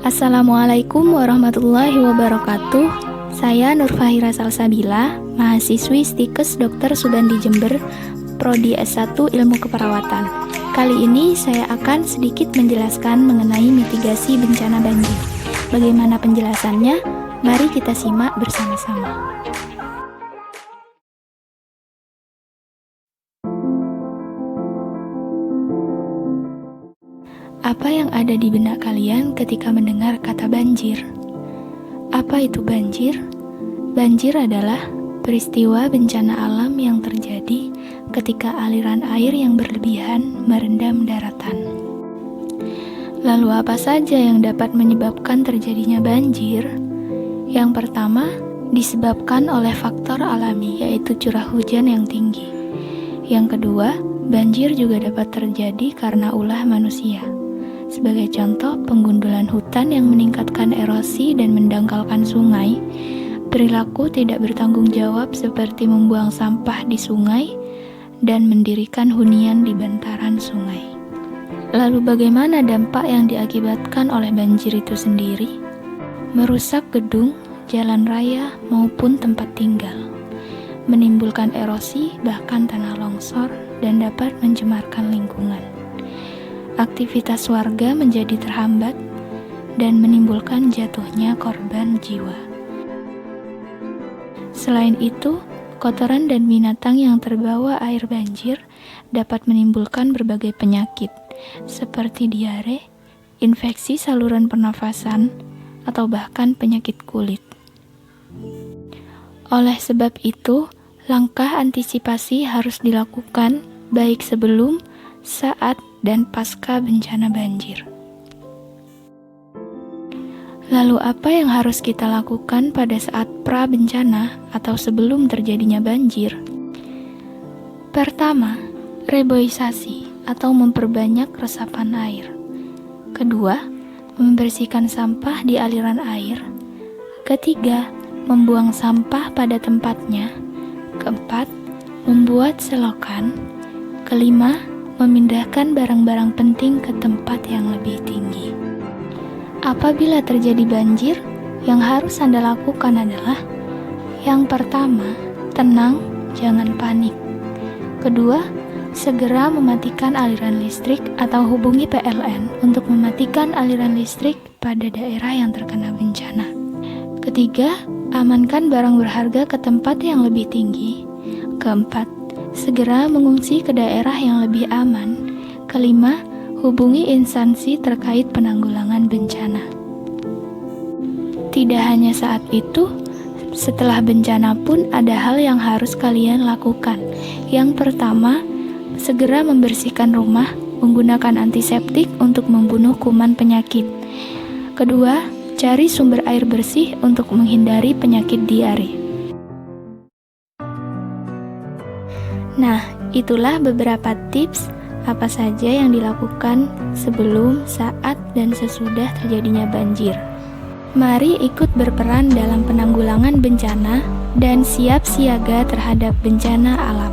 Assalamualaikum warahmatullahi wabarakatuh. Saya Nurfahira Salsabila, mahasiswi Stikes Dr. Subandi Jember, Prodi S1 Ilmu Keperawatan. Kali ini saya akan sedikit menjelaskan mengenai mitigasi bencana banjir. Bagaimana penjelasannya? Mari kita simak bersama-sama. Apa yang ada di benak kalian ketika mendengar kata banjir? Apa itu banjir? Banjir adalah peristiwa bencana alam yang terjadi ketika aliran air yang berlebihan merendam daratan. Lalu apa saja yang dapat menyebabkan terjadinya banjir? Yang pertama, disebabkan oleh faktor alami, yaitu curah hujan yang tinggi. Yang kedua, banjir juga dapat terjadi karena ulah manusia. Sebagai contoh, penggundulan hutan yang meningkatkan erosi dan mendangkalkan sungai, perilaku tidak bertanggung jawab seperti membuang sampah di sungai, dan mendirikan hunian di bantaran sungai. Lalu bagaimana dampak yang diakibatkan oleh banjir itu sendiri? Merusak gedung, jalan raya, maupun tempat tinggal. Menimbulkan erosi, bahkan tanah longsor, dan dapat mencemarkan lingkungan. Aktivitas warga menjadi terhambat dan menimbulkan jatuhnya korban jiwa. Selain itu, kotoran dan binatang yang terbawa air banjir dapat menimbulkan berbagai penyakit seperti diare, infeksi saluran pernafasan, atau bahkan penyakit kulit. Oleh sebab itu, langkah antisipasi harus dilakukan baik sebelum, saat, dan pasca bencana banjir. Lalu apa yang harus kita lakukan pada saat pra-bencana atau sebelum terjadinya banjir? Pertama, reboisasi atau memperbanyak resapan air. Kedua, membersihkan sampah di aliran air. Ketiga, membuang sampah pada tempatnya. Keempat, membuat selokan. Kelima, memindahkan barang-barang penting ke tempat yang lebih tinggi. Apabila terjadi banjir, yang harus Anda lakukan adalah: yang pertama, tenang, jangan panik. Kedua, segera mematikan aliran listrik atau hubungi PLN untuk mematikan aliran listrik pada daerah yang terkena bencana. Ketiga, amankan barang berharga ke tempat yang lebih tinggi. Keempat, segera mengungsi ke daerah yang lebih aman. Kelima, hubungi instansi terkait penanggulangan bencana. Tidak hanya saat itu, setelah bencana pun ada hal yang harus kalian lakukan. Yang pertama, segera membersihkan rumah menggunakan antiseptik untuk membunuh kuman penyakit. Kedua, cari sumber air bersih untuk menghindari penyakit diare. Nah, itulah beberapa tips apa saja yang dilakukan sebelum, saat, dan sesudah terjadinya banjir. Mari ikut berperan dalam penanggulangan bencana dan siap siaga terhadap bencana alam.